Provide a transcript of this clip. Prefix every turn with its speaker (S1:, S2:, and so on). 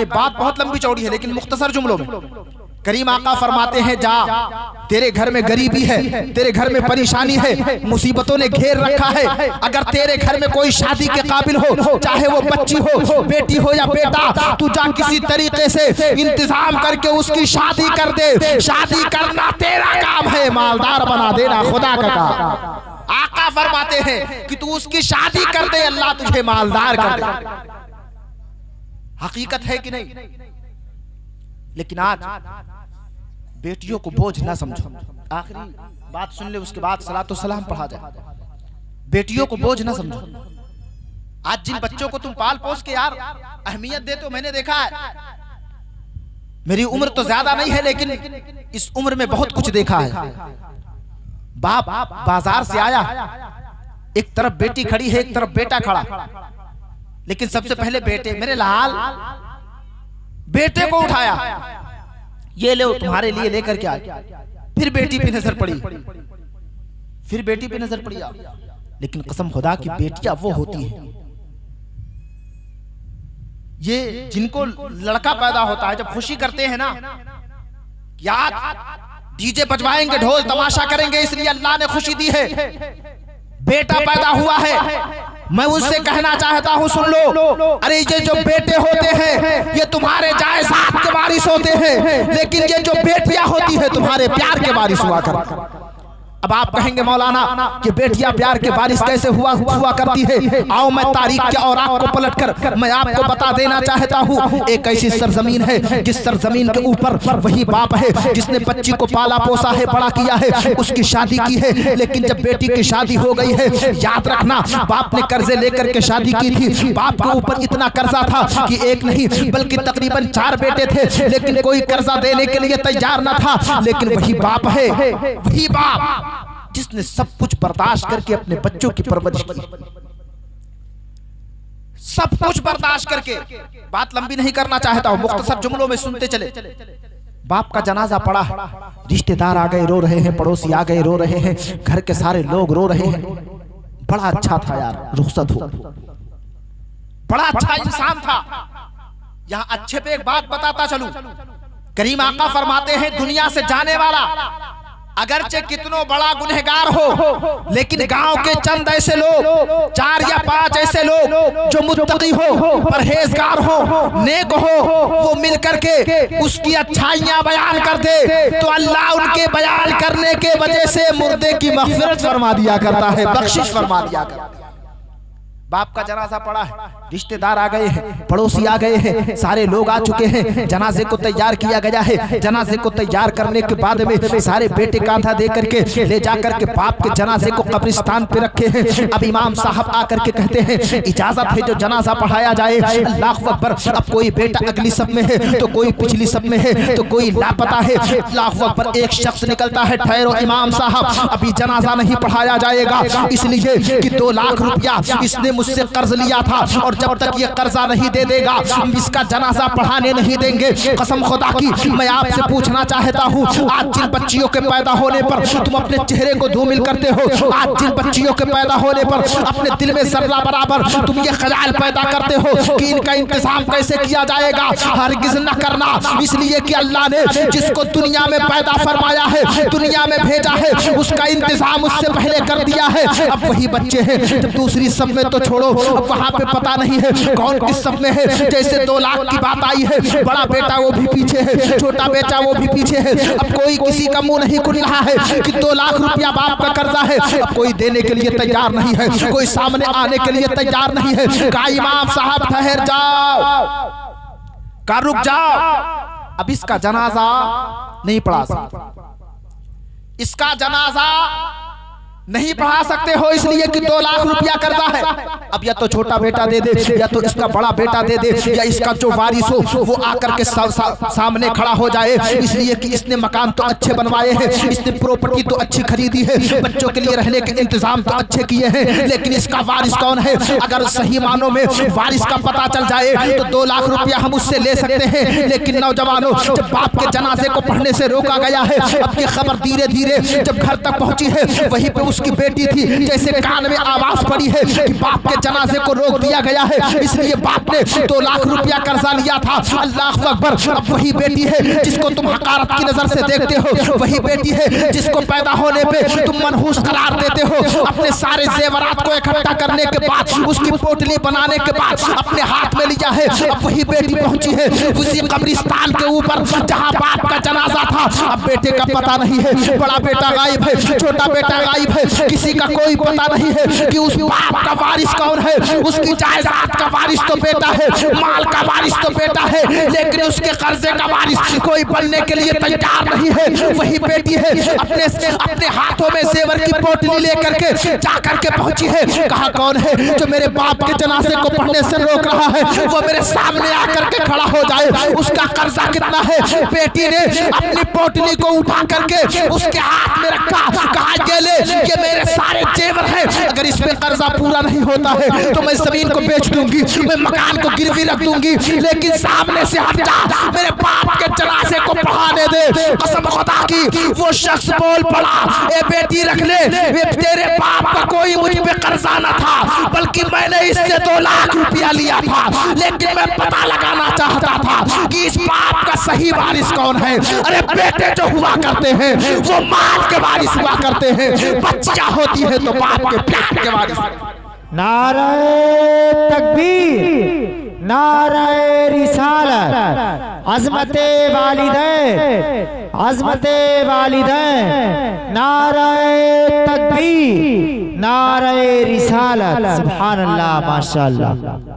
S1: ये बात बहुत लंबी चौड़ी है लेकिन मुख्तसर जुमलों में करीम आका फरमाते हैं, जा तेरे घर में गरीबी है, तेरे घर में परेशानी है, मुसीबतों ने घेर रखा है। अगर तेरे घर में कोई शादी के काबिल हो, चाहे वो बच्ची हो, बेटी हो या बेटा, तू जा किसी तरीके से इंतजाम करके उसकी शादी कर दे। शादी करना तेरा काम है, मालदार बना देना खुदा का काम। आका फरमाते हैं कि तू उसकी शादी कर दे, अल्लाह तुझे मालदार कर दे। हकीकत है कि नहीं? लेकिन आज बेटियों को बोझ ना समझो। आखिरी बात सुन ले, उसके बाद सलातो सलाम पढ़ा जाए। बेटियों को बोझ ना समझो। आज जिन बच्चों को तुम पाल पोस के यार अहमियत देते हो, मैंने देखा है, मेरी उम्र तो ज्यादा नहीं है लेकिन इस उम्र में बहुत कुछ देखा है। बाप बाजार से आया, एक तरफ बेटी खड़ी है, एक तरफ बेटा खड़ा, लेकिन सबसे पहले बेटे, मेरे लाल बेटे को उठाया, ये ले तुम्हारे लिए लेकर के आए। फिर बेटी पे नजर पड़ी, फिर बेटी पे नजर पड़ी। लेकिन कसम खुदा की बेटियां वो होती है, ये जिनको लड़का पैदा होता है, जब खुशी करते हैं ना, याद डीजे बजवाएंगे, ढोल तमाशा करेंगे, इसलिए अल्लाह ने खुशी दी है। बेटा पैदा हुआ है, मैं उनसे कहना चाहता हूं, सुन लो, अरे ये जो बेटे होते हैं ये तुम्हारे जायदाद के वारिस होते हैं, लेकिन ये जो बेटियां होती है तुम्हारे प्यार के वारिस हुआ कर। अब आप कहेंगे मौलाना कि बेटियां प्यार के वारिस कैसे हुआ करती है? आओ मैं तारीख के औराक को पलटकर मैं आपको बता देना चाहता हूँ। एक ऐसी सरजमीन है जिस सरजमीन के ऊपर वही बाप है जिसने बच्ची को पाला पोसा है, बड़ा किया है, उसकी शादी की है। लेकिन जब बेटी की शादी हो गई है, याद रखना बाप ने कर्जे लेकर के शादी की थी। बाप के ऊपर इतना कर्जा था कि एक नहीं बल्कि तकरीबन 4 बेटे थे, लेकिन कोई कर्जा देने के लिए तैयार न था। लेकिन वही बाप है, वही बाप जिसने सब कुछ बर्दाश्त करके अपने बच्चों की परवरिश की, सब कुछ बर्दाश्त करके। बात लंबी नहीं करना चाहता हूं, मुख्तसर जुमलों में सुनते चले। बाप का जनाजा पड़ा, रिश्तेदार आ गए रो रहे हैं, पड़ोसी आ गए रो रहे हैं, घर के सारे लोग रो रहे हैं। बड़ा अच्छा था यार, रुखसत हो, बड़ा अच्छा इंसान था। यहां अच्छे पे एक बात बताता चलूं, करीम आका फरमाते हैं, दुनिया से जाने वाला अगरचे कितनो बड़ा गुनहगार हो, लेकिन गांव के चंद ऐसे लोग, 4 या 5 ऐसे लोग जो मुत्तकी हो, परहेजगार हो, नेक हो, वो मिलकर के उसकी अच्छाइयां बयान कर दे तो अल्लाह उनके बयान करने के वजह से मुर्दे की मग़फ़िरत फरमा दिया करता है, बख्शिश फरमा दिया करता है। बाप का जनाजा पड़ा है, रिश्तेदार आ गए हैं, पड़ोसी आ गए हैं, सारे लोग आ चुके हैं, जनाजे को तैयार किया गया है। जनाजे को तैयार करने के बाद में सारे बेटे कांधा दे करके ले जाकर के बाप के जनाजे को कब्रिस्तान पे रखे हैं। अब इमाम साहब आकर के कहते हैं, इजाजत है जो जनाजा पढ़ाया जाए। अल्लाहु अकबर। अब कोई बेटा अगली सब में है तो कोई पिछली सब में है तो कोई लापता है। अल्लाहु अकबर। एक शख्स निकलता है, ठहरो इमाम साहब, अभी जनाजा नहीं पढ़ाया जाएगा, इसलिए कि 2 लाख रुपया इसने मुझसे कर्ज लिया था और जब तक ये कर्जा नहीं दे देगा हम इसका जनाजा पढ़ाने नहीं देंगे। कसम खुदा की मैं आपसे पूछना चाहता हूँ, आज जिन बच्चियों के पैदा होने पर तुम अपने चेहरे को धूमिल करते हो, आज जिन बच्चियों के पैदा होने पर अपने दिल में जर्रा बराबर तुम ये ख्याल पैदा करते हो कि इनका इंतजाम कैसे किया जाएगा, हरगिज़ न करना। इसलिए कि अल्लाह ने जिसको दुनिया में पैदा फरमाया है, दुनिया में भेजा है, उसका इंतजाम उससे पहले कर दिया है। अब वही बच्चे हैं, जब दूसरी सब में तो छोड़ो, अब वहां पे पता नहीं है कौन किस सब में है। जैसे 2 लाख की बात आई है, बड़ा बेटा वो भी पीछे है, छोटा बेटा वो भी पीछे है। अब कोई किसी का मुंह नहीं खुल रहा है कि 2 लाख रुपया बाप का कर्जा है। अब कोई देने के लिए तैयार नहीं है, कोई सामने आने के लिए तैयार नहीं है। कहा इमाम साहब ठहर जाओ, का रुक जाओ, अब इसका जनाजा नहीं पढ़ा सकते, इसका जनाजा नहीं पढ़ा सकते हो, इसलिए कि 2 लाख रुपया कर्जा है। अब या तो छोटा बेटा दे दे या तो इसका बड़ा बेटा दे दे या इसका जो वारिस हो वो आकर के सामने खड़ा हो जाए। इसलिए कि इसने मकान तो अच्छे बनवाए हैं, इसने प्रॉपर्टी तो अच्छी खरीदी है, बच्चों के लिए रहने के इंतजाम तो अच्छे किए हैं, लेकिन इसका वारिस कौन है? अगर सही मानों में वारिस का पता चल जाए तो 2 लाख रुपया हम उससे ले सकते हैं। लेकिन नौजवानों, जब बाप के जनाजे को पढ़ने से रोका गया है, अब ये खबर धीरे धीरे जब घर तक पहुंची है, वहीं पे उसकी बेटी थी, जैसे कान में आवाज पड़ी है कि बाप के जनाजे को रोक दिया गया है, इसलिए बाप ने 2 लाख रुपया कर्जा लिया था। अल्लाह अकबर। अब वही बेटी है जिसको तुम हकारत की नजर से देखते हो, वही बेटी है जिसको पैदा होने पे तुम मनहूस करार देते हो। अपने सारे जेवरात को इकट्ठा करने के बाद, उसकी पोटली बनाने के बाद अपने हाथ में लिया है। अब वही बेटी पहुंची है उसी कब्रिस्तान के ऊपर जहां बाप का जनाजा था। अब बेटे का पता नहीं है, बड़ा बेटा गायब है, छोटा बेटा गायब है, किसी का कोई पता नहीं है कि उस बाप का वारिस कौन है। उसकी जायदाद का वारिस तो बेटा है, माल का वारिस तो बेटा है, लेकिन उसके कर्जे का वारिस कोई बनने के लिए तैयार नहीं है। वही बेटी है अपने हाथों में जेवर की पोटली लेकर के जाकर के पहुंची है। कहा कौन है जो मेरे बाप के जनाजे को पढ़ने से रोक रहा है, वो मेरे सामने आकर के खड़ा हो जाए। उसका कर्जा कितना है? बेटी ने अपनी पोटली को उठा करके उसके हाथ में रखा, कहा ये ले, ये मेरे सारे जेवर है, अगर इसमें कर्जा पूरा नहीं होता है तो मैं जमीन को बेच दूंगी, मैं मकान को गिरवी रख दूंगी, लेकिन सामने से हट जा, मेरे बाप के जनाजे को पढ़ाने दे। कसम खुदा की वो शख्स बोल पड़ा, ए बेटी रख ले, तेरे बाप का कोई मुझ पे कर्जा न था, बल्कि मैंने इससे 2 लाख रुपया लिया था, लेकिन मैं पता लगाना चाहता था कि इस बाप का सही वारिस कौन है। अरे बेटे जो हुआ करते हैं वो माल के वारिस हुआ करते हैं, बच्चा होती है तो बाप के प्यार के वारिस।
S2: नारे तकबीर, नारे रिसालत, अज़मते वालिदैन, अज़मते वालिदैन, नारे तकबीर, नारे रिसालत। सुभान अल्लाह, माशाअल्लाह।